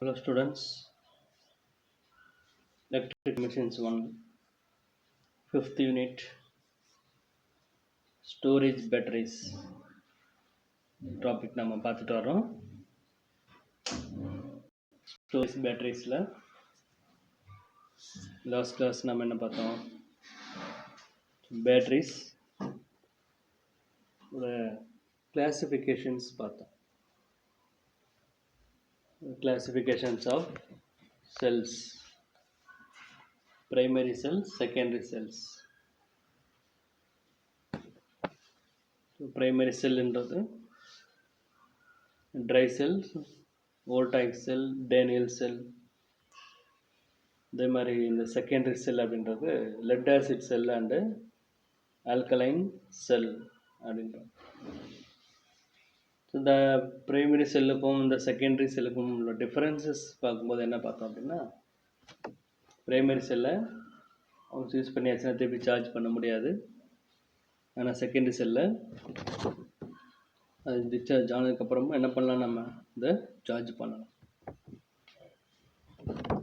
Hello students, electric machines 1, fifth unit, storage batteries topic நம்ம பார்த்துட்டு வரோம். Storage batteriesல last class நம்ம என்ன பார்த்தோம்? Batteries ஒரு classifications பார்த்தோம். Classifications of cells, primary cells, secondary cells. Primary cell என்றது dry cells, voltaic cell, Daniell cell. அதே மாதிரி இந்த செகண்டரி செல் அப்படின்றது lead acid cell and alkaline cell அப்படின்றது. இந்த பிரைமரி செல்லுக்கும் இந்த செகண்டரி செல்லுக்கும் உள்ள டிஃப்ரென்சஸ் பார்க்கும்போது என்ன பார்த்தோம் அப்படின்னா, பிரைமரி செல்லை அவங்க யூஸ் பண்ணியாச்சுன்னா திருப்பி சார்ஜ் பண்ண முடியாது. ஆனால் செகண்டரி செல்லில் அது டிஸ்சார்ஜ் ஆனதுக்கப்புறமா என்ன பண்ணலாம், நம்ம இதை சார்ஜ் பண்ணலாம்.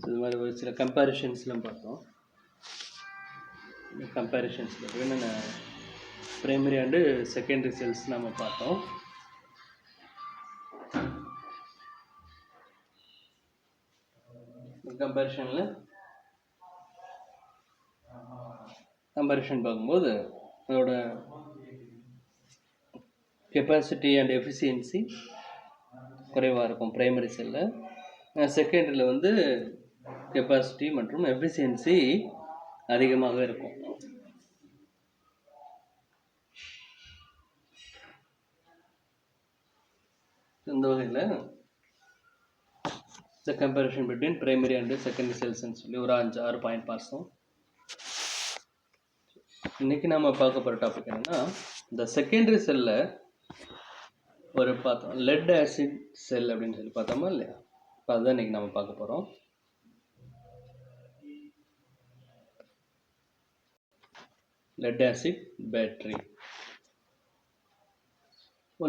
இது மாதிரி ஒரு சில கம்பேரிஷன்ஸ்லாம் பார்த்தோம். கம்பேரிஷன்ஸில் என்னென்ன பிரைமரி அண்டு செகண்டரி செல்ஸ் நம்ம பார்த்தோம். கம்பேரிஷன் பார்க்கும்போது அதோட கெப்பாசிட்டி அண்ட் எஃபிஷியன்சி குறைவாக இருக்கும் பிரைமரி செல்லில். செகண்டரியில் வந்து கெப்பாசிட்டி மற்றும் எஃபிஷியன்சி அதிகமாக இருக்கும். இந்த வகையில் the comparison between primary and secondary cells ன்னு சொல்லி ஒரு 5-6 பாயிண்ட் பார்த்தோம். இன்னைக்கு நம்ம பார்க்க போகிற டாபிக் என்னன்னா, இந்த செகண்டரி செல்லில் ஒரு பார்த்தோம் லெட் ஆசிட் செல் அப்படின்னு சொல்லி பார்த்தோமா இல்லையா? இப்போ அதுதான் இன்னைக்கு நம்ம பார்க்க போகிறோம். Lead acid battery.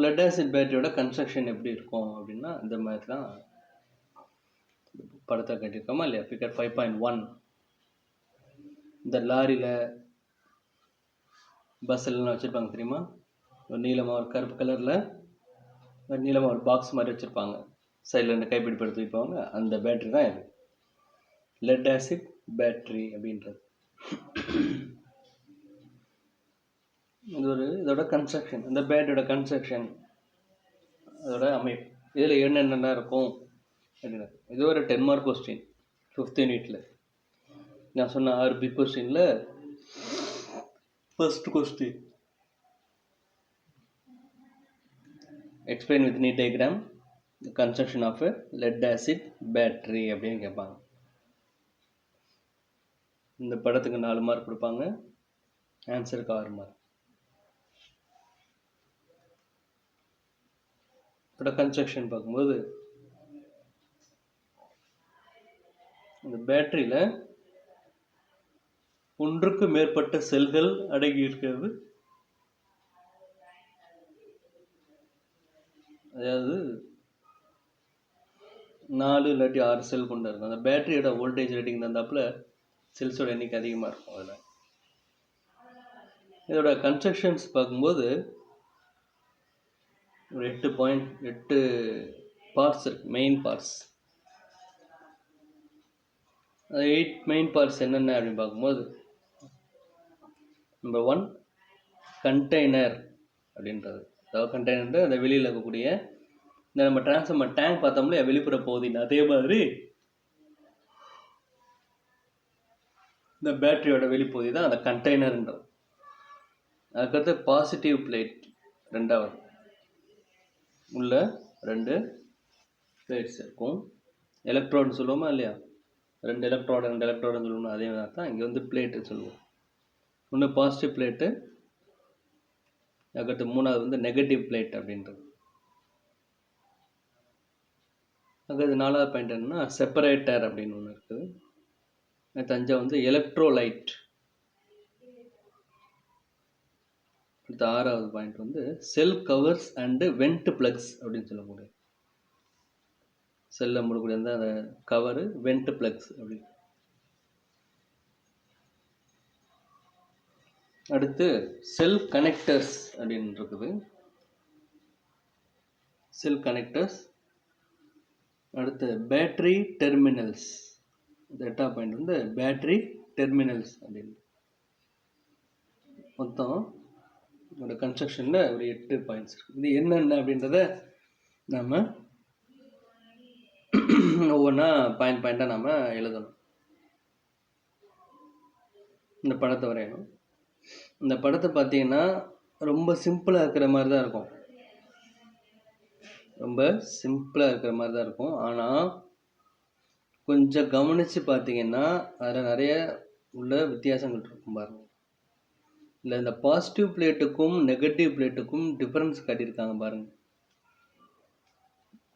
Lead acid பேட்டரியோட கன்ஸ்ட்ரக்ஷன் எப்படி இருக்கும் அப்படின்னா, இந்த மாதிரி தான் படத்தை கட்டியிருக்கோமா இல்லையா? ஃபிகர் 5.1. இந்த லாரியில் பஸ்ஸில்லாம் வச்சுருப்பாங்க தெரியுமா? ஒரு நீளமாக ஒரு கருப்பு கலரில் ஒரு நீளமாக ஒரு பாக்ஸ் மாதிரி வச்சுருப்பாங்க, சைடில் 2 கைப்பிடி படுத்து வைப்பாங்க. அந்த பேட்ரி தான் இது லெட் ஆசிட் பேட்ரி அப்படின்றது. இது ஒரு இதோட கன்ஸ்ட்ரக்ஷன், இந்த பேட்டரியோட கன்ஸ்ட்ரக்ஷன், அதோட அமைப்பு, இதில் என்னென்ன இருக்கும் அப்படின்னா, இது ஒரு 10 மார்க் கொஸ்டின் 5th யூனிட்டில். நான் சொன்ன 6 பிக் கொஸ்டினில் first question explain with neat diagram the construction of a lead acid battery அப்படின்னு கேட்பாங்க. இந்த படத்துக்கு 4 மார்க் கொடுப்பாங்க, ஆன்சருக்கு 6 மார்க். இதோட கன்ஸ்ட்ரக்ஷன் பார்க்கும்போது, இந்த பேட்டரியில் ஒன்றுக்கு மேற்பட்ட செல்கள் அடங்கி இருக்கிறது. அதாவது 4 இல்லாட்டி 6 செல் கொண்டு இருக்கும். அந்த பேட்டரியோட வோல்டேஜ் ரேட்டிங் தந்தாப்புல செல்ஸோட எண்ணிக்கை அதிகமாக இருக்கும். அதில் இதோட கன்ஸ்ட்ரக்ஷன்ஸ் பார்க்கும்போது ஒரு 8 பார்ட்ஸ் இருக்கு, மெயின் பார்ட்ஸ். 8 மெயின் பார்ட்ஸ் என்னென்ன அப்படின்னு பார்க்கும்போது, நம்பர் 1 கண்டெய்னர் அப்படின்றது. அதாவது கண்டெய்னர் அந்த வெளியில் இருக்கக்கூடிய இந்த நம்ம டிரான்ஸ்ஃபார்மர் டேங்க் பார்த்தோம்ல வெளிப்புற பகுதி, அதே மாதிரி இந்த பேட்டரியோட வெளிப்பகுதி தான் அந்த கண்டெய்னர்ன்றது. அதுக்கடுத்து பாசிட்டிவ் பிளேட், ரெண்டாவது உள்ள 2 பிளேட்ஸ் இருக்கும். எலக்ட்ரோடுன்னு சொல்லுவோமா இல்லையா? 2 எலக்ட்ரோடுன்னு சொல்லுவோம். அதே மாதிரி தான் இங்கே வந்து பிளேட்டு சொல்லுவோம். ஒன்று பாசிட்டிவ் பிளேட்டு, அதுக்கடுத்து 3வது வந்து நெகட்டிவ் பிளேட் அப்படின்றது. அதுக்கடுத்து 4வது பாயிண்ட் என்னன்னா செப்பரேட்டர் அப்படின்னு ஒன்று இருக்குது. அடுத்து 5வது வந்து எலக்ட்ரோலைட். அடுத்து 6வது பாயிண்ட் வந்து செல் கவர்ஸ் அண்டு வெண்ட் பிளக்ஸ் அப்படின்னு சொல்லக்கூடிய. செல்லில் மூடக்கூடிய அந்த கவரு வெண்ட் ப்ளக்ஸ் அப்படி. அடுத்து செல் கனெக்டர்ஸ் அப்படின்னு இருக்குது. செல் கனெக்டர்ஸ். அடுத்து பேட்ரி டெர்மினல்ஸ். இந்த 8ஆம் பாயிண்ட் வந்து பேட்ரி டெர்மினல்ஸ் அப்படின்னு. மொத்தம் இதோட கன்ஸ்ட்ரக்ஷனில் ஒரு 8 பாயிண்ட்ஸ் இருக்குது. இது என்னென்ன அப்படின்றத நம்ம ஒவ்வொன்றா பாயிண்டாக நம்ம எழுதணும். இந்த படத்தை வரையணும். இந்த படத்தை பார்த்தீங்கன்னா ரொம்ப சிம்பிளாக இருக்கிற மாதிரி தான் இருக்கும். ரொம்ப சிம்பிளாக இருக்கிற மாதிரி தான் இருக்கும். ஆனால் கொஞ்சம் கவனித்து பார்த்தீங்கன்னா அதில் நிறைய உள்ள வித்தியாசங்கள் இருக்கும் பாருங்க. இல்லை இந்த பாசிட்டிவ் பிளேட்டுக்கும் நெகட்டிவ் பிளேட்டுக்கும் டிஃப்ரென்ஸ் காட்டியிருக்காங்க பாருங்க.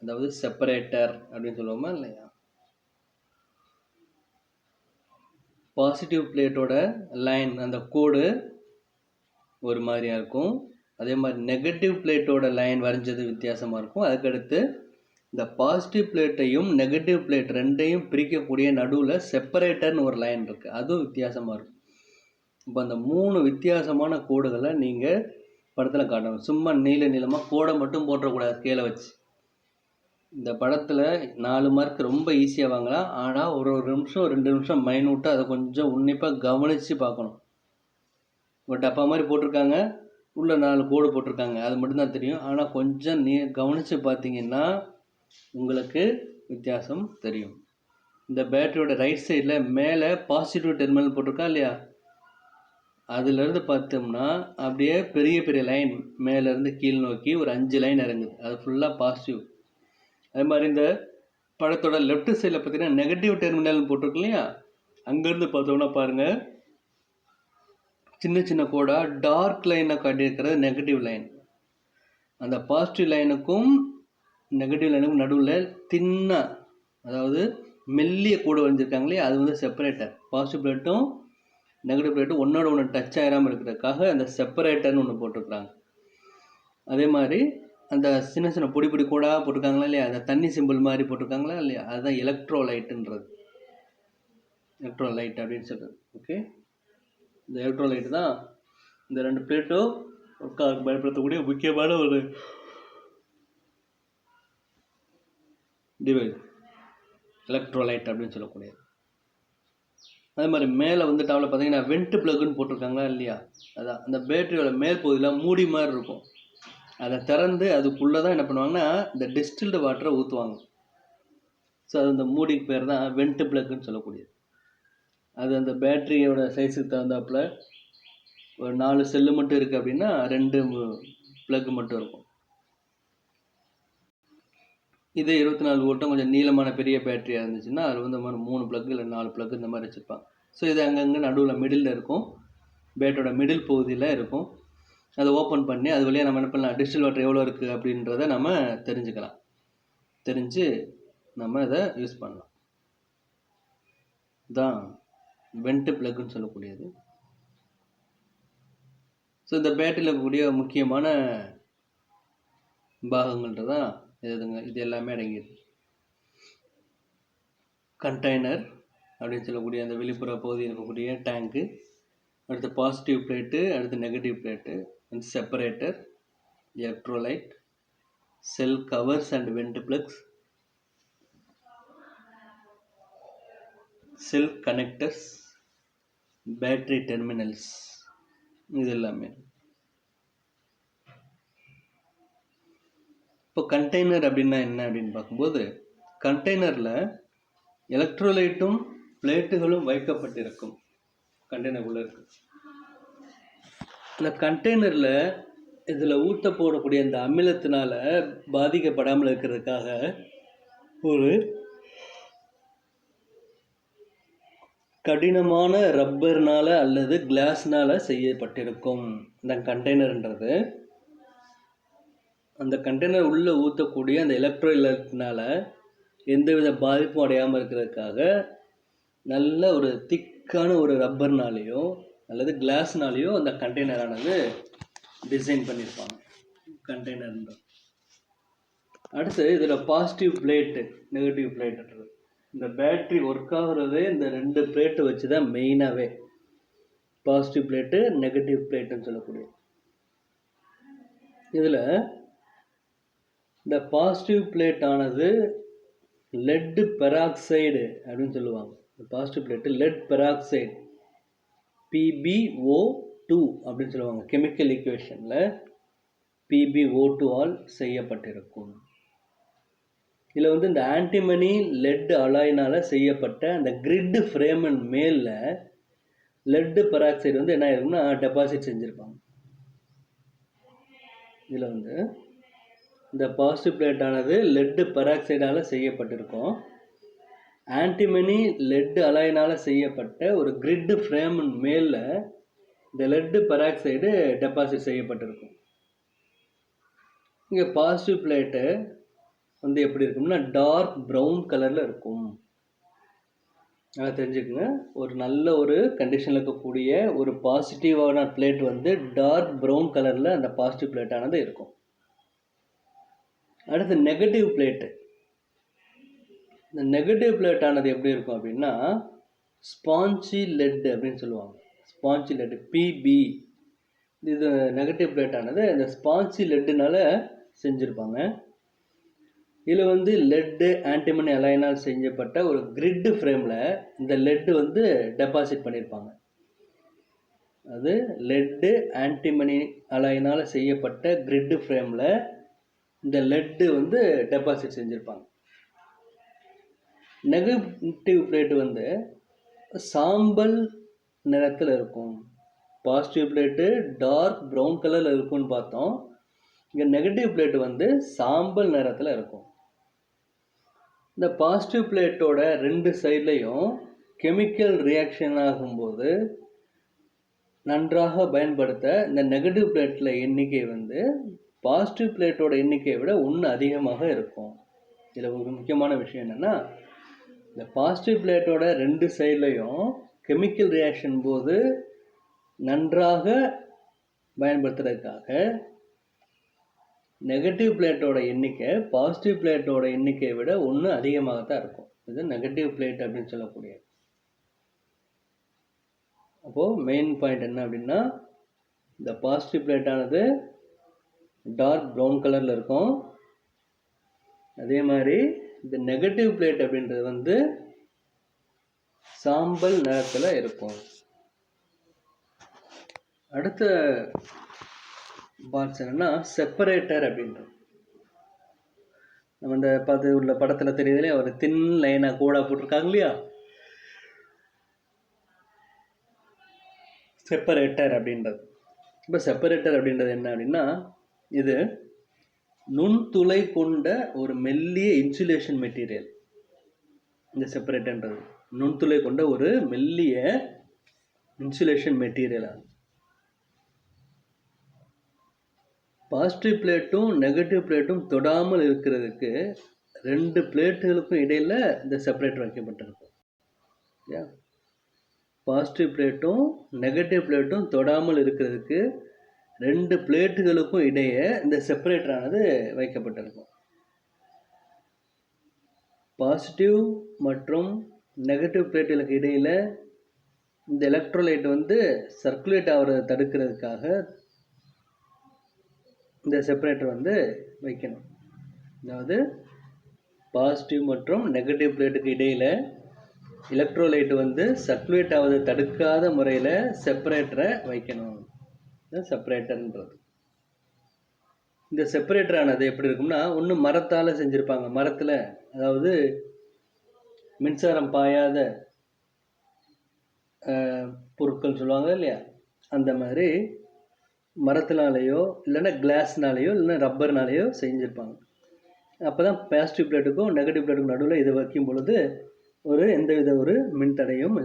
அதாவது செப்பரேட்டர் அப்படின்னு சொல்லுவோமா இல்லையா? பாசிட்டிவ் பிளேட்டோட லைன் அந்த கோடு ஒரு மாதிரியாக இருக்கும். அதே மாதிரி நெகட்டிவ் பிளேட்டோட லைன் வரைஞ்சது வித்தியாசமாக இருக்கும். அதுக்கடுத்து இந்த பாசிட்டிவ் பிளேட்டையும் நெகட்டிவ் பிளேட் ரெண்டையும் பிரிக்கக்கூடிய நடுவில் செப்பரேட்டர்னு ஒரு லைன் இருக்குது, அதுவும் வித்தியாசமாக இருக்கும். இப்போ அந்த 3 வித்தியாசமான கோடுகளை நீங்கள் படத்தில் காட்டணும். சும்மா நீளமாக கோடை மட்டும் போட்டக்கூடாது கீழே வச்சு. இந்த படத்தில் 4 மார்க் ரொம்ப ஈஸியாக வாங்கலாம். ஆனால் ஒரு நிமிஷம் 2 நிமிஷம் மைனூட்டாக அதை கொஞ்சம் உன்னிப்பாக கவனித்து பார்க்கணும். ஒரு டப்பா மாதிரி போட்டிருக்காங்க, உள்ள 4 கோடு போட்டிருக்காங்க, அது மட்டும்தான் தெரியும். ஆனால் கொஞ்சம் கவனித்து பார்த்தீங்கன்னா உங்களுக்கு வித்தியாசம் தெரியும். இந்த பேட்டரியோட ரைட் சைடில் மேலே பாசிட்டிவ் டெர்மினல் போட்டிருக்கா இல்லையா? அதுலேருந்து பார்த்தோம்னா அப்படியே பெரிய பெரிய லைன் மேலேருந்து கீழ் நோக்கி ஒரு 5 லைன் இறங்குது. அது ஃபுல்லாக பாசிட்டிவ். அதே மாதிரி இந்த படத்தோட லெஃப்ட் சைடில் பார்த்தீங்கன்னா நெகட்டிவ் டெர்மினல் போட்டிருக்கு இல்லையா? அங்கேருந்து பார்த்தோம்னா பாருங்கள், சின்ன சின்ன கோடாக டார்க் லைனை காட்டியிருக்கிறது நெகட்டிவ் லைன். அந்த பாசிட்டிவ் லைனுக்கும் நெகட்டிவ் லைனுக்கும் நடுவில் தின்னாக, அதாவது மெல்லிய கோடு வரைஞ்சிருக்காங்க இல்லையா? அது வந்து செப்பரேட்டர். பாசிட்டிவ் பிளேட்டும் நெகட்டிவ் பிளேட்டும் ஒன்றோட ஒன்று டச் ஆகிடாமல் இருக்கிறதுக்காக அந்த செப்பரேட்டர்னு ஒன்று போட்டிருக்கிறாங்க. அதே மாதிரி அந்த சின்ன சின்ன பொடி பொடி கோடாக போட்டிருக்காங்களா இல்லையா? அந்த தண்ணி சிம்பிள் மாதிரி போட்டிருக்காங்களா இல்லையா? அதுதான் எலக்ட்ரோலைட்டுன்றது. எலக்ட்ரோலைட் அப்படின்னு சொல்கிறது. ஓகே, இந்த எலக்ட்ரோலைட் தான் இந்த 2 பிளேட்டும் பயன்படுத்தக்கூடிய முக்கியமான ஒரு டிவைஸ், எலக்ட்ரோலைட் அப்படின்னு சொல்லக்கூடியது. அதே மாதிரி மேலே வந்து டாப்பில் பார்த்தீங்கன்னா வெண்ட் ப்ளக்குன்னு போட்டிருக்காங்களா இல்லையா? அதான் அந்த பேட்டரியோட மேல் பகுதியில் மூடி மாதிரி இருக்கும். அதை திறந்து அதுக்குள்ளே தான் என்ன பண்ணுவாங்கன்னா இந்த டிஸ்டில்டு வாட்டரை ஊற்றுவாங்க. ஸோ அது அந்த மூடிக்கு பேர் தான் வெண்ட் ப்ளக்குன்னு சொல்லக்கூடியது. அது அந்த பேட்டரியோட சைஸுக்கு தகுந்தாப்பில் ஒரு 4 செல்லு மட்டும் இருக்குது அப்படின்னா 2 ப்ளக்கு மட்டும் இருக்கும். இதே 24 வோல்ட்டும் கொஞ்சம் நீளமான பெரிய பேட்டரியாக இருந்துச்சுன்னா அது வந்து 3 ப்ளக்கு இல்லை 4 ப்ளக்கு இந்த மாதிரி வச்சுருப்பாங்க. ஸோ இது அங்கங்கே நடுவில் மிடில் இருக்கும், பேட்டரியோட மிடில் பகுதியில் இருக்கும். அதை ஓப்பன் பண்ணி அது வழியாக நம்ம என்ன பண்ணலாம், டிஸ்டில் வாட்டர் எவ்வளோ இருக்குது அப்படின்றத நம்ம தெரிஞ்சுக்கலாம். தெரிஞ்சு நம்ம இதை யூஸ் பண்ணலாம். தான் வெண்ட் ப்ளக்குன்னு சொல்லக்கூடியது. ஸோ இந்த பேட்டரியில் இருக்கக்கூடிய முக்கியமான பாகங்கள்ன்றதான் இது எல்லாமே அடங்கிடுது. கண்டெய்னர் அப்படின்னு சொல்லக்கூடிய அந்த வெளிப்புற பகுதியில் இருக்கக்கூடிய டேங்கு, அடுத்து பாசிட்டிவ் பிளேட்டு, அடுத்து நெகட்டிவ் பிளேட்டு, அடுத்து separator, electrolyte, sell covers and went flux, sell connectors, battery terminals, இது எல்லாமே. இப்போ கண்டெய்னர் அப்படின்னா என்ன அப்படின்னு பார்க்கும்போது, கண்டெய்னரில் எலக்ட்ரோலைட்டும் பிளேட்டுகளும் வைக்கப்பட்டிருக்கும். கண்டெய்னருக்குள்ளே இருக்கு. இந்த கண்டெய்னரில் இதில் ஊற்ற போடக்கூடிய இந்த அமிலத்தினால பாதிக்கப்படாமல் இருக்கிறதுக்காக ஒரு கடினமான ரப்பர்னால் அல்லது கிளாஸ்னால் செய்யப்பட்டிருக்கும் இந்த கண்டெய்னர்ன்றது. அந்த கண்டெய்னர் உள்ளே ஊற்றக்கூடிய அந்த எலக்ட்ரோலைட்னால எந்தவித பாதிப்பும் அடையாமல் இருக்கிறதுக்காக நல்ல ஒரு திக்கான ஒரு ரப்பர்னாலேயோ அல்லது கிளாஸ்னாலேயோ அந்த கண்டெய்னரானது டிசைன் பண்ணியிருப்பாங்க. கண்டெய்னர்ன்றது அடுத்து இதில் பாசிட்டிவ் பிளேட்டு நெகட்டிவ் பிளேட்டுன்றது இந்த பேட்ரி ஒர்க் ஆகுறதே இந்த 2 பிளேட்டை வச்சு தான் மெயினாகவே. பாசிட்டிவ் பிளேட்டு நெகட்டிவ் பிளேட்டுன்னு சொல்லக்கூடிய இதில் இந்த பாசிட்டிவ் பிளேட் ஆனது லெட் பெராக்சைடு அப்படின்னு சொல்லுவாங்க. இந்த positive plate let peroxide PbO2 அப்படின்னு சொல்லுவாங்க. கெமிக்கல் ஈக்குவேஷனில் PbO2 ஆல் செய்யப்பட்டிருக்கும். இதில் வந்து இந்த ஆன்டிமனி லெட் அலாயினால் செய்யப்பட்ட அந்த கிரிட் ஃப்ரேமின் மேலில் லெட் பெராக்சைடு வந்து என்ன ஆயிருக்கும்னா டெபாசிட் செஞ்சுருப்பாங்க. இதில் வந்து இந்த பாசிட்டிவ் பிளேட் ஆனது லெட் பெராக்சைடால் செய்யப்பட்டிருக்கும். ஆன்டிமனி லெட் அலாயினால் செய்யப்பட்ட ஒரு கிரிட் ஃப்ரேமின் மேலில் இந்த லெட் பெராக்சைடு டெபாசிட் செய்யப்பட்டிருக்கும். இங்கே பாசிட்டிவ் பிளேட்டு வந்து எப்படி இருக்கும்னா டார்க் ப்ரௌன் கலரில் இருக்கும். அதை தெரிஞ்சுக்கோங்க. ஒரு நல்ல ஒரு கண்டிஷனில் இருக்கக்கூடிய ஒரு பாசிட்டிவான பிளேட் வந்து டார்க் ப்ரௌன் கலரில் அந்த பாசிட்டிவ் பிளேட்டானது இருக்கும். அடுத்து நெகட்டிவ் பிளேட்டு. இந்த நெகட்டிவ் பிளேட்டானது எப்படி இருக்கும் அப்படின்னா ஸ்பாஞ்சி லெட் அப்படின்னு சொல்லுவாங்க. Spongy let PB. இது நெகட்டிவ் பிளேட்டானது இந்த ஸ்பாஞ்சி லெட்டுனால செஞ்சுருப்பாங்க. இதில் வந்து லெட்டு ஆன்டிமனி அலைனால் செஞ்சப்பட்ட ஒரு கிரிட் ஃப்ரேமில் இந்த லெட்டு வந்து டெபாசிட் பண்ணியிருப்பாங்க. அது லெட்டு ஆன்டிமனி அலைனால் செய்யப்பட்ட கிரிட் ஃப்ரேமில் இந்த லெட்டு வந்து டெபாசிட் செஞ்சுருப்பாங்க. நெகட்டிவ் பிளேட்டு வந்து சாம்பல் நிறத்தில் இருக்கும். பாசிட்டிவ் பிளேட்டு டார்க் ப்ரௌன் கலரில் இருக்கும்னு பார்த்தோம். இங்கே நெகட்டிவ் பிளேட்டு வந்து சாம்பல் நிறத்தில் இருக்கும். இந்த பாசிட்டிவ் பிளேட்டோட 2 சைட்லையும் கெமிக்கல் ரியாக்ஷன் ஆகும்போது நன்றாக பயன்படுத்த இந்த நெகட்டிவ் பிளேட்டில் எண்ணிக்கை வந்து பாசிட்டிவ் பிளேட்டோட எண்ணிக்கையை விட 1 அதிகமாக இருக்கும். இதில் ஒரு முக்கியமான விஷயம் என்னென்னா இந்த பாசிட்டிவ் பிளேட்டோட 2 சைட்லையும் கெமிக்கல் ரியாக்ஷன் போது நன்றாக பயன்படுத்துறதுக்காக நெகட்டிவ் பிளேட்டோட எண்ணிக்கை பாசிட்டிவ் பிளேட்டோட எண்ணிக்கையை விட 1 அதிகமாக தான் இருக்கும். இது நெகட்டிவ் பிளேட் அப்படின்னு சொல்லக்கூடிய. அப்போது மெயின் பாயிண்ட் என்ன அப்படின்னா இந்த பாசிட்டிவ் பிளேட்டானது டார்க் ப்ரௌன் கலரில் இருக்கும். அதே மாதிரி இந்த நெகட்டிவ் பிளேட் அப்படின்றது வந்து சாம்பல் நிறத்தில் இருக்கும். அடுத்த பார்ட்ஸ் என்னன்னா செப்பரேட்டர் அப்படின்றது. நம்ம இந்த உள்ள படத்தில் தெரியுதுலையா ஒரு தின் லைனாக கூட போட்டிருக்காங்க இல்லையா, செப்பரேட்டர் அப்படின்றது. இப்போ செப்பரேட்டர் அப்படின்றது என்ன அப்படின்னா இது நுண்துளை கொண்ட ஒரு மெல்லிய இன்சுலேஷன் மெட்டீரியல். இந்த செப்பரேட்டர்ன்றது நுண்துளை கொண்ட ஒரு மெல்லிய இன்சுலேஷன் மெட்டீரியல். பாசிட்டிவ் பிளேட்டும் நெகட்டிவ் பிளேட்டும் தொடாமல் இருக்கிறதுக்கு 2 பிளேட்டுகளுக்கும் இடையில் இந்த செப்பரேட்டர் வைக்கப்பட்டிருக்கும். பாசிட்டிவ் பிளேட்டும் நெகட்டிவ் பிளேட்டும் தொடாமல் இருக்கிறதுக்கு 2 பிளேட்டுகளுக்கும் இடையே இந்த செப்பரேட்டரானது வைக்கப்பட்டிருக்கும். பாசிட்டிவ் மற்றும் நெகட்டிவ் பிளேட்டுகளுக்கு இடையில் இந்த எலக்ட்ரோலைட் வந்து சர்க்குலேட் ஆகிறத தடுக்கிறதுக்காக இந்த செப்பரேட்டர் வந்து வைக்கணும். அதாவது பாசிட்டிவ் மற்றும் நெகட்டிவ் பிளேட்டுக்கு இடையில் எலக்ட்ரோலைட் வந்து சர்க்குலேட் ஆவதை தடுக்காத முறையில் செப்பரேட்டரை வைக்கணும். செப்பரேட்டர்ன்றது. இந்த செப்பரேட்டரானது எப்படி இருக்கும்னா ஒன்று மரத்தால் செஞ்சுருப்பாங்க. மரத்தில் அதாவது மின்சாரம் பாயாத பொருட்கள் சொல்லுவாங்க இல்லையா, அந்த மாதிரி மரத்தினாலேயோ இல்லைன்னா கிளாஸ்னாலேயோ இல்லைன்னா ரப்பர்னாலேயோ செஞ்சுருப்பாங்க. அப்போ தான் பாசிட்டிவ் பிளேட்டுக்கும் நெகட்டிவ் பிளேட்டுக்கும் நடுவில் இதை வைக்கும் பொழுது எந்தவித ஒரு மின்தடையும்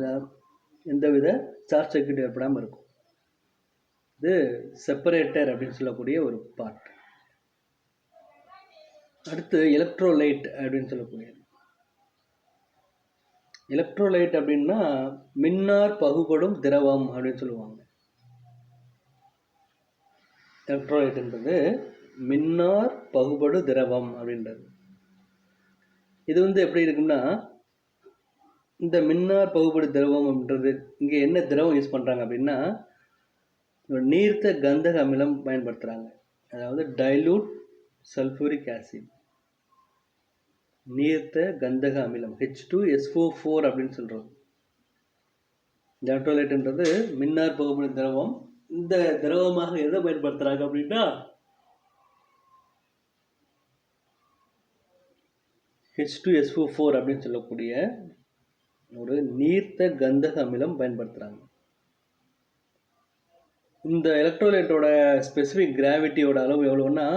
எந்தவித ஷார்ட் சர்க்யூட் ஏற்படாமல் இருக்கும். இது செப்பரேட்டர் அப்படின்னு சொல்லக்கூடிய ஒரு பார்ட். அடுத்து எலக்ட்ரோலைட் அப்படின்னு சொல்லக்கூடிய. எலக்ட்ரோலைட் அப்படின்னா மின்னார் பகுபடும் திரவம் அப்படின்னு சொல்லுவாங்க. எலக்ட்ரோலைட் என்பது மின்னார் பகுபடு திரவம் அப்படின்றது. இது வந்து எப்படி இருக்குன்னா, இந்த மின்னார் பகுபடு திரவம் அப்படின்றது இங்கே என்ன திரவம் யூஸ் பண்ணுறாங்க அப்படின்னா, நீர்த்த கந்தக அமிலம் பயன்படுத்துகிறாங்க. அதாவது டைலூட் சல்ஃபூரிக் ஆசிட், நீர்த்த கந்தக அமிலம் H2SO4 அப்படின்னு சொல்கிறோம். இந்த எலக்ட்ரோலைட்ன்றது மின்னார் பகுபடு திரவம். இந்த திரவமாக எதை பயன்படுத்துகிறாங்க அப்படின்னா, H2SO4 அப்படின்னு சொல்லக்கூடிய ஒரு நீர்த்த கந்தக அமிலம் பயன்படுத்துகிறாங்க. இந்த எலக்ட்ரோலைட்டோட ஸ்பெசிஃபிக் கிராவிட்டியோட அளவு எவ்வளோன்னா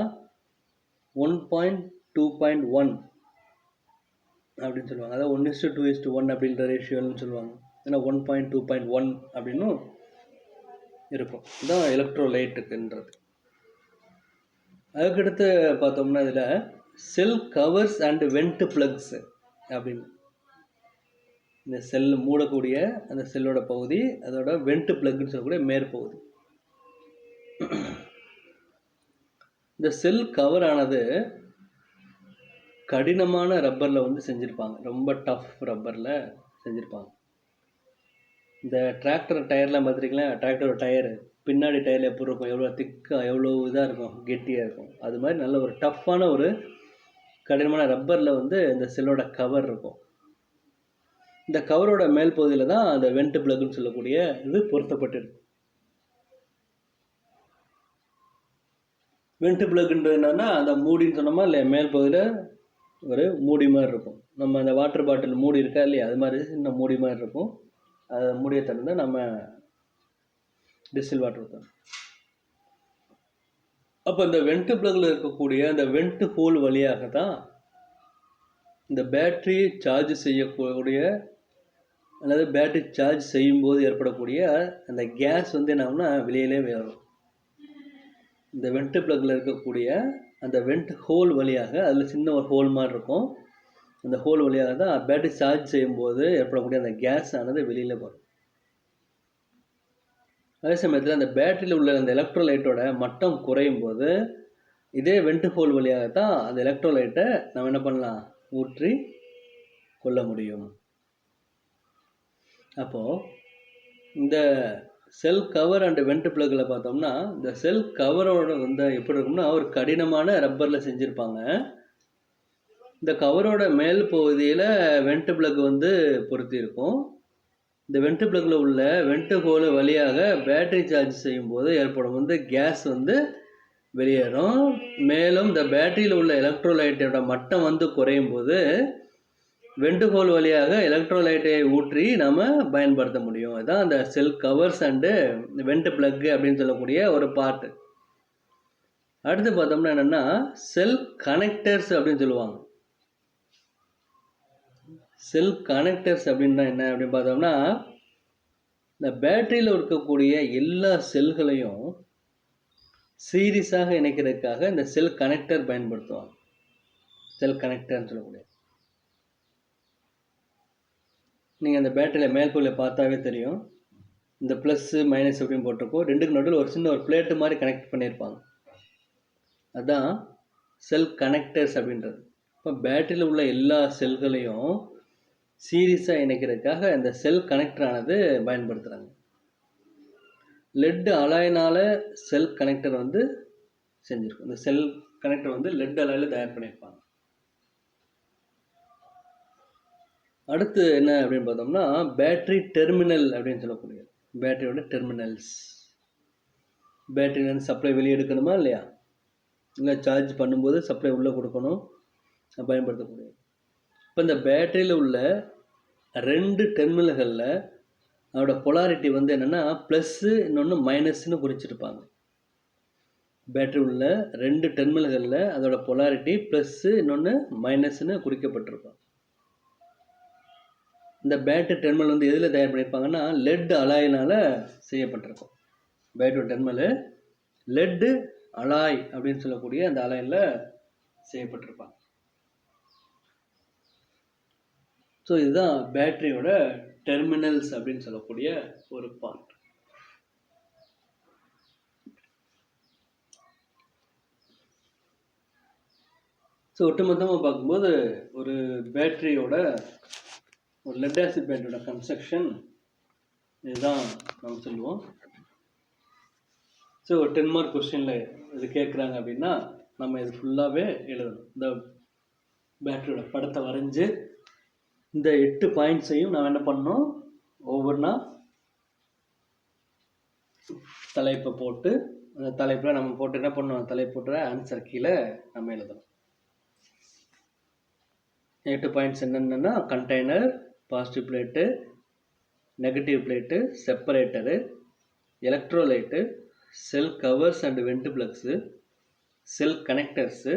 1.2.1 அப்படின்னு சொல்லுவாங்க. அதாவது 1:2:1 அப்படின்ற ரேஷியோன்னு சொல்லுவாங்க. ஏன்னா 1.2.1 அப்படின்னு இருக்கும். இதுதான் எலக்ட்ரோலைட்டுக்குன்றது. அதுக்கடுத்து பார்த்தோம்னா இதில் செல் கவர்ஸ் அண்ட் வெண்ட் பிளக்ஸ் அப்படின்னு, இந்த செல் மூடக்கூடிய அந்த செல்லோட பகுதி, அதோட வெண்ட் பிளக்னு சொல்லக்கூடிய மேற்பகுதி. இந்த செல் கவர் ஆனது கடினமான ரப்பரில் வந்து செஞ்சுருப்பாங்க. ரொம்ப டஃப் ரப்பரில் செஞ்சுருப்பாங்க. இந்த டிராக்டர் டயர்லாம் பார்த்துருக்கீங்களா? டிராக்டரோட டயரு பின்னாடி டயரில் எப்படி இருக்கும், எவ்வளோ திக்காக எவ்வளோ இதாக இருக்கும், கெட்டியாக இருக்கும். அது மாதிரி நல்ல ஒரு டஃப்பான ஒரு கடினமான ரப்பரில் வந்து இந்த செல்லோட கவர் இருக்கும். இந்த கவரோட மேல் பகுதியில் தான் அந்த வெண்ட் பிளக்னு சொல்லக்கூடிய இது பொருத்தப்பட்டிருக்கு. வெண்ட் பிளக்ன்றது என்னன்னா, அந்த மூடின்னு சொன்னோமா இல்லையா, மேல் பகுதியில் ஒரு மூடி மாதிரி இருக்கும். நம்ம அந்த வாட்டர் பாட்டில் மூடி இருக்கா இல்லையா, அது மாதிரி சின்ன மூடி மாதிரி இருக்கும். அதை மூடியை திறந்து நம்ம டிஸ்டில் வாட்டர் ஊற்றணும். அப்போ இந்த வெண்ட் பிளக்கில் இருக்கக்கூடிய அந்த வெண்ட் ஹோல் வழியாக தான் இந்த பேட்டரி சார்ஜ் செய்யக்கூடிய, அல்லது பேட்டரி சார்ஜ் செய்யும்போது ஏற்படக்கூடிய அந்த கேஸ் வந்து என்ன ஆகும்னா வெளியிலே வரும். இந்த வெண்ட் பிளக்கில் இருக்கக்கூடிய அந்த வெண்ட் ஹோல் வழியாக, அதில் சின்ன ஒரு ஹோல் மாதிரி இருக்கும், அந்த ஹோல் வழியாக தான் பேட்டரி சார்ஜ் செய்யும்போது ஏற்படக்கூடிய அந்த கேஸ் ஆனது வெளியில் வரும். அதே சமயத்தில் அந்த பேட்டரியில் உள்ள அந்த எலக்ட்ரோலைட்டோட மட்டம் குறையும் போது இதே வெண்ட் ஹோல் வழியாக தான் அந்த எலக்ட்ரோலைட்டை நம்ம என்ன பண்ணலாம், ஊற்றி கொள்ள முடியும். அப்போது இந்த செல் கவர் அண்ட் வெண்ட் பிளக்கில் பார்த்தோம்னா, இந்த செல் கவரோட வந்து எப்படி இருக்கும்னா ஒரு கடினமான ரப்பரில் செஞ்சுருப்பாங்க. இந்த கவரோட மேல் பகுதியில் வெண்ட் பிளக் வந்து பொருத்தி இருக்கும். இந்த வெண்ட் பிளக்கில் உள்ள வெண்ட் ஹோல் வழியாக பேட்டரி சார்ஜ் செய்யும் போது ஏற்படும் வந்து கேஸ் வந்து வெளியேறும். மேலும் இந்த பேட்டரியில் உள்ள எலக்ட்ரோலைட்டோட மட்டம் வந்து குறையும் போது வெண்ட் ஹோல் வழியாக எலக்ட்ரோலைட்டை ஊற்றி நம்ம பயன்படுத்த முடியும். இதுதான் அந்த செல் கவர்ஸ் அண்டு வெண்ட் பிளக் அப்படின்னு சொல்லக்கூடிய ஒரு பார்ட்டு. அடுத்து பார்த்தோம்னா என்னென்னா செல் கனெக்டர்ஸ் அப்படின்னு சொல்லுவாங்க. செல் கனெக்டர்ஸ் அப்படின்னா என்ன அப்படின்னு பார்த்தோம்னா, இந்த பேட்டரியில் இருக்கக்கூடிய எல்லா செல்களையும் சீரீஸாக இணைக்கிறதுக்காக இந்த செல் கனெக்டர் பயன்படுத்துவாங்க. செல் கனெக்டர்னு சொல்லக்கூடிய, நீங்கள் அந்த பேட்டரியில் மேல் பகுதியில் பார்த்தாவே தெரியும், இந்த ப்ளஸ்ஸு மைனஸ் அப்படின்னு போட்டிருப்போம். ரெண்டுக்கு நடுவில் ஒரு சின்ன ஒரு பிளேட்டு மாதிரி கனெக்ட் பண்ணியிருப்பாங்க. அதுதான் செல் கனெக்டர்ஸ் அப்படின்றது. இப்போ பேட்டரியில் உள்ள எல்லா செல்களையும் சீரீஸாக இணைக்கிறதுக்காக இந்த செல் கனெக்டரானது பயன்படுத்துகிறாங்க. லெட் அலாயினால் செல் கனெக்டர் வந்து செஞ்சுருக்கும். இந்த செல் கனெக்டர் வந்து லெட் அலாயில் தயார் பண்ணியிருப்பாங்க. அடுத்து என்ன அப்படின்னு பார்த்தோம்னா பேட்டரி டெர்மினல் அப்படின்னு சொல்லக்கூடிய, பேட்டரியோட டெர்மினல்ஸ். பேட்டரியிலேருந்து சப்ளை வெளியே எடுக்கணுமா இல்லையா, இல்லை சார்ஜ் பண்ணும்போது சப்ளை உள்ளே கொடுக்கணும், பயன்படுத்தக்கூடிய. இப்போ இந்த பேட்டரியில் உள்ள 2 டெர்மினல்களில் அதோட பொலாரிட்டி வந்து என்னென்னா ப்ளஸ்ஸு இன்னொன்று மைனஸ்ன்னு குறிச்சிருப்பாங்க. பேட்டரி உள்ள 2 டெர்மினல்களில் அதோட பொலாரிட்டி ப்ளஸ்ஸு இன்னொன்று மைனஸ்ன்னு குறிக்கப்பட்டிருப்பாங்க. இந்த பேட்டரி டெர்மினல் வந்து எதில் தயார் பண்ணியிருப்பாங்கன்னா லெட் அலாயினால் செய்யப்பட்டிருக்கும். பேட்டரி டெர்மினல் லெட்டு அலாய் அப்படின்னு சொல்லக்கூடிய அந்த அலாயில் செய்யப்பட்டிருப்பாங்க. ஸோ இதுதான் பேட்டரியோட டெர்மினல்ஸ் அப்படின்னு சொல்லக்கூடிய ஒரு பார்ட். ஸோ ஒட்டுமொத்தமாக பார்க்கும்போது ஒரு பேட்டரியோட ஒரு லெட் ஆசிட் பேட்டரியோட கன்ஸ்ட்ரக்ஷன் இதுதான் நம்ம சொல்லுவோம். ஸோ ஒரு 10 மார்க் கொஸ்டினில் இது கேட்குறாங்க அப்படின்னா நம்ம இது ஃபுல்லாகவே எழுதணும். இந்த பேட்டரியோட படத்தை வரைஞ்சி இந்த 8 பாயிண்ட்ஸையும் நான் என்ன பண்ணணும், ஒவ்வொன்றா தலைப்பை போட்டு அந்த தலைப்பில் நம்ம போட்டு என்ன பண்ணணும், தலைப்பு போட்டுற ஆன்சர் கீழே நம்ம எழுதணும். 8 பாயிண்ட்ஸ் என்னென்னா container, positive plate, negative plate, separator, electrolyte, cell covers and vent plugs, cell connectors,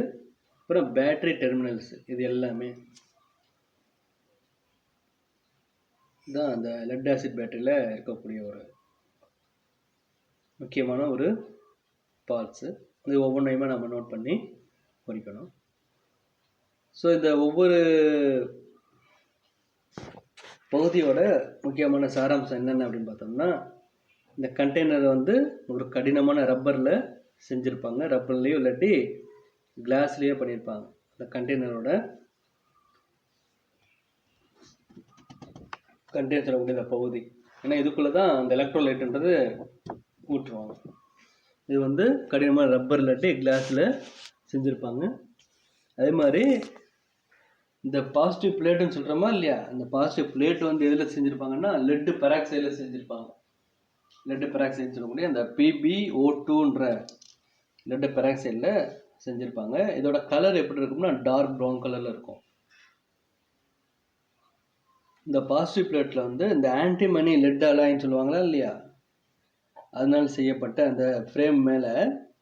அப்புறம் பேட்டரி டெர்மினல்ஸு. இது எல்லாமே தான் அந்த லெட் ஆசிட் பேட்டரியில் இருக்கக்கூடிய ஒரு முக்கியமான ஒரு பார்ட்ஸு. இது ஒவ்வொன்றையுமே நம்ம நோட் பண்ணி குறிக்கணும். ஸோ இந்த ஒவ்வொரு பகுதியோட முக்கியமான சாராம்சம் என்னென்ன அப்படின்னு பார்த்தோம்னா, இந்த கண்டெய்னரை வந்து ஒரு கடினமான ரப்பரில் செஞ்சுருப்பாங்க, ரப்பர்லேயோ இல்லாட்டி கிளாஸ்லேயோ பண்ணியிருப்பாங்க. இந்த கண்டெய்னரோட கண்டெய்னர் சொல்லக்கூடிய பகுதி, ஏன்னா இதுக்குள்ளே தான் அந்த எலக்ட்ரோலைட்டுன்றது ஊற்றுவாங்க. இது வந்து கடினமான ரப்பர் இல்லாட்டி கிளாஸில் செஞ்சுருப்பாங்க. அதே மாதிரி இந்த பாசிட்டிவ் பிளேட்டுன்னு சொல்கிறோமா இல்லையா, அந்த பாசிட்டிவ் பிளேட் வந்து எதில் செஞ்சுருப்பாங்கன்னா லெட்டு பெராக்சைடில் செஞ்சுருப்பாங்க. லெட்டு பெராக்சைடுன்னு சொல்லக்கூடிய அந்த PbO2ன்ற லெட்டு பெராக்சைடில் செஞ்சுருப்பாங்க. இதோட கலர் எப்படி இருக்கும்னா டார்க் ப்ரௌன் கலரில் இருக்கும். இந்த பாசிட்டிவ் பிளேட்டில் வந்து இந்த ஆன்டிமனி லெட் அலாய்ன்னு சொல்லுவாங்களா இல்லையா, அதனால செய்யப்பட்ட அந்த ஃப்ரேம் மேலே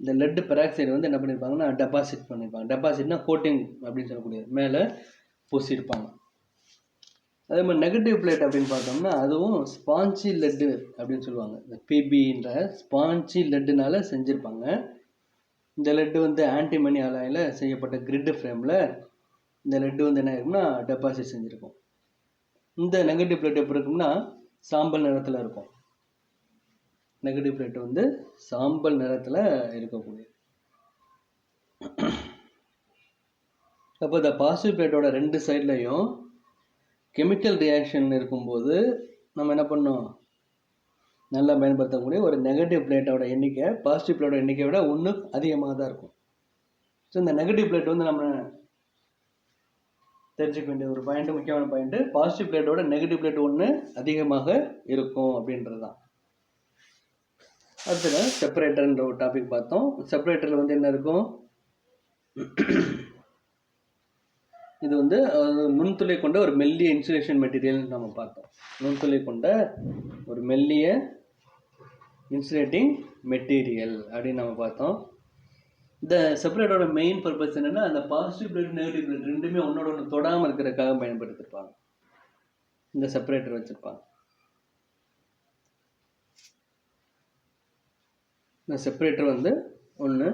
இந்த லெட் பெராக்சைடு வந்து என்ன பண்ணியிருப்பாங்கன்னா டெபாசிட் பண்ணியிருப்பாங்க. டெபாசிட்னா கோட்டிங் அப்படின்னு சொல்லக்கூடிய மேலே பூசியிருப்பாங்க. அதே மாதிரி நெகட்டிவ் பிளேட் அப்படின்னு பார்த்தோம்னா அதுவும் ஸ்பான்சி லெட்டு அப்படின்னு சொல்லுவாங்க. இந்த Pbன்ற ஸ்பான்சி லெட்டுனால செஞ்சுருப்பாங்க. இந்த லெட்டு வந்து ஆன்டிமனி அலாயில் செய்யப்பட்ட கிரிட் ஃப்ரேமில் இந்த லெட்டு வந்து என்ன இருக்குன்னா டெபாசிட் செஞ்சுருக்கும். இந்த நெகட்டிவ் பிளேட் எப்படி இருக்கும்னா சாம்பல் நிறத்தில் இருக்கும். நெகட்டிவ் பிளேட் வந்து சாம்பல் நிறத்தில் இருக்கக்கூடியது. அப்போ இந்த பாசிட்டிவ் பிளேட்டோட 2 சைட்லையும் கெமிக்கல் ரியாக்ஷன் இருக்கும்போது நம்ம என்ன பண்ணோம், நல்லா பயன்படுத்தக்கூடிய ஒரு நெகட்டிவ் பிளேட்டோட எண்ணிக்கை பாசிட்டிவ் பிளேட்டோட எண்ணிக்கையை விட 1 அதிகமாக தான் இருக்கும். ஸோ இந்த நெகட்டிவ் பிளேட் வந்து நம்ம தெரிஞ்சுக்க வேண்டிய ஒரு பாயிண்ட், முக்கியமான பாயிண்ட்டு, பாசிட்டிவ் பிளேட்டோட நெகட்டிவ் பிளேட் 1 அதிகமாக இருக்கும் அப்படின்றது தான். அடுத்தது செப்பரேட்டர்ன்ற ஒரு டாபிக் பார்த்தோம். செப்பரேட்டரில் வந்து என்ன இருக்கும், இது வந்து நுண்துளை கொண்ட ஒரு மெல்லிய இன்சுலேஷன் மெட்டீரியல் நம்ம பார்த்தோம். நுண்துளை கொண்ட ஒரு மெல்லிய இன்சுலேட்டிங் மெட்டீரியல் அப்படின்னு நம்ம பார்த்தோம். இந்த செப்பரேட்டரோட மெயின் பர்பஸ் என்னென்னா அந்த பாசிட்டிவ் பிளேட் நெகட்டிவ் பிளேட் ரெண்டுமே ஒன்னோட ஒன்று தொடாமல் இருக்கிறதுக்காக பயன்படுத்திருப்பாங்க. இந்த செப்பரேட்டர் வச்சுருப்பாங்க. இந்த செப்பரேட்டர் வந்து ஒன்று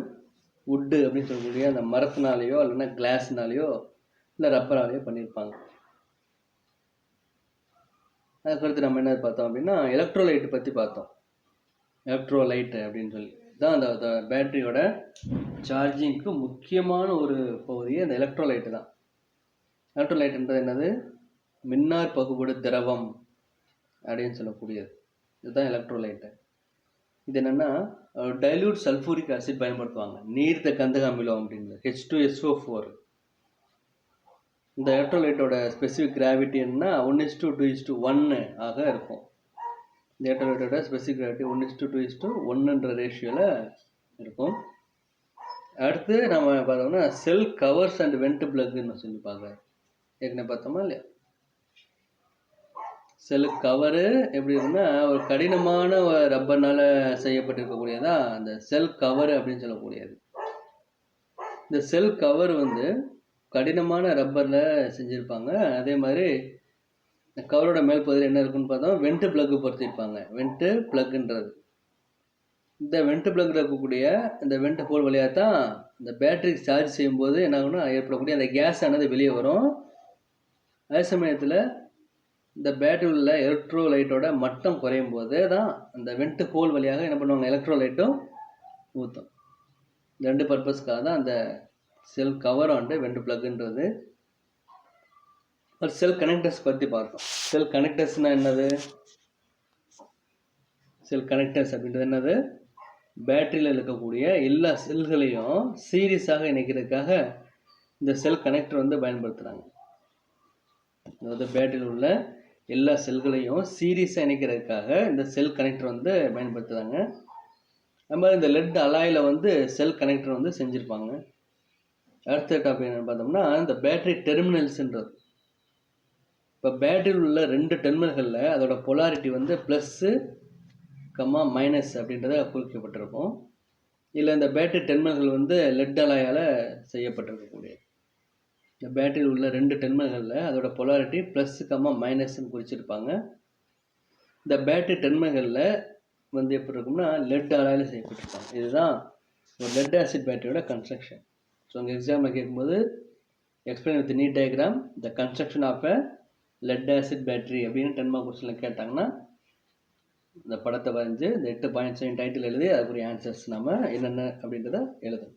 வுட்டு அப்படின்னு சொல்லக்கூடிய அந்த மரத்தினாலேயோ இல்லைன்னா கிளாஸ்னாலேயோ இல்லை ரப்பராலேயோ பண்ணியிருப்பாங்க. அதுக்கடுத்து நம்ம என்ன பார்த்தோம் அப்படின்னா எலக்ட்ரோலைட்டு பற்றி பார்த்தோம். எலக்ட்ரோலைட்டு அப்படின்னு சொல்லி தான் அந்த பேட்டரியோட சார்ஜிங்க்கு முக்கியமான ஒரு பகுதியே அந்த எலக்ட்ரோலைட்டு தான். எலக்ட்ரோலைட்டுன்றது என்னது, மின்னார் பகுபடு திரவம் அப்படின்னு சொல்லக்கூடியது. இதுதான் எலக்ட்ரோலைட்டு. இது என்னென்னா டைல்யூட் சல்ஃபூரிக் ஆசிட் பயன்படுத்துவாங்க, நீர்த்த கந்தக அமிலம் அப்படின்றது H2SO4. இந்த எலக்ட்ரோலைட்டோட ஸ்பெசிஃபிக் கிராவிட்டி என்னன்னா 1:2:1 ஆக இருக்கும். இந்த எலக்ட்ரோலைட்டோட ஸ்பெசிஃபிக் கிராவிட்டி 1:2:1ன்ற ரேஷியோவில் இருக்கும். அடுத்து நம்ம பார்த்தோம்னா செல் கவர்ஸ் அண்ட் வெண்ட் பிளக்னு சொல்லி பார்க்குறேன். ஏற்கனவே பார்த்தோமா இல்லையா, செல் கவரு எப்படி இருக்குன்னா ஒரு கடினமான ரப்பர்னால் செய்யப்பட்டிருக்கக்கூடியதா அந்த செல் கவரு அப்படின்னு சொல்லக்கூடியது. இந்த செல் கவர் வந்து கடினமான ரப்பரில் செஞ்சுருப்பாங்க. அதே மாதிரி இந்த கவரோட மேல் பகுதியில் என்ன இருக்குன்னு பார்த்தோம், வெண்ட் பிளக்கு பொறுத்திருப்பாங்க. வெண்ட்டு பிளக்குன்றது இந்த வெண்ட் பிளக்கில் இருக்கக்கூடிய இந்த வெண்ட் ஹோல் வழியாக தான் இந்த பேட்டரி சார்ஜ் செய்யும்போது என்ன ஆகும்னா ஏற்படக்கூடிய அந்த கேஸ் ஆனது வெளியே வரும். அதே சமயத்தில் இந்த பேட்டரி உள்ள எலக்ட்ரோலைட்டோட மட்டம் குறையும் போது தான் அந்த வெண்ட் ஹோல் வழியாக என்ன பண்ணுவாங்க, எலக்ட்ரோலைட்டும் ஊற்றும். இந்த 2 பர்பஸ்க்காக தான் அந்த செல் கவர் ஆண்டு வெண்டு பிளக்ன்றது. ஒரு செல் கனெக்டர்ஸ் பற்றி பார்த்தோம். செல் கனெக்டர்ஸ்னால் என்னது? செல் கனெக்டர்ஸ் அப்படின்றது என்னது? பேட்டரியில் இருக்கக்கூடிய எல்லா செல்களையும் சீரியஸாக இணைக்கிறதுக்காக இந்த செல் கனெக்டர் வந்து பயன்படுத்துகிறாங்க. அதாவது பேட்டரியில் உள்ள எல்லா செல்களையும் சீரியஸாக இணைக்கிறதுக்காக இந்த செல் கனெக்டர் வந்து பயன்படுத்துகிறாங்க. அது மாதிரி இந்த லெட் அலாயில் வந்து செல் கனெக்டர் வந்து செஞ்சுருப்பாங்க. அடுத்த டாபிக் என்னென்னு பார்த்தோம்னா இந்த பேட்டரி டெர்மினல்ஸ்ன்றது. இப்போ பேட்டரியில் உள்ள 2 டெர்மினல்களில் அதோட பொலாரிட்டி வந்து ப்ளஸ்ஸு மைனஸ் அப்படின்றத குறிக்கப்பட்டிருக்கும். இல்லை இந்த பேட்டரி டெர்மினல்கள் வந்து லெட் அலாயால் செய்யப்பட்டிருக்கக்கூடிய இந்த பேட்டரியில் உள்ள 2 டெர்மினல்களில் அதோட பொலாரிட்டி ப்ளஸ்ஸு மைனஸ்ன்னு குறிச்சிருப்பாங்க. இந்த பேட்டரி டெர்மினல்களில் வந்து எப்படி இருக்கும்னா லெட் அலாயில் செய்யப்பட்டிருப்பாங்க. இதுதான் ஒரு லெட் ஆசிட் பேட்டரியோட கன்ஸ்ட்ரக்ஷன். ஸோ உங்கள் எக்ஸாமில் கேட்கும்போது explain with neat diagram the construction of a lead acid battery அப்படின்னு 10 மார்க் கொஸ்டினில் கேட்டாங்கன்னா இந்த படத்தை வரைஞ்சி இந்த 8 பாயிண்ட்ஸையும் டைட்டில் எழுதி அதுக்குரிய ஆன்சர்ஸ் நம்ம என்னென்ன அப்படின்றத எழுதணும்.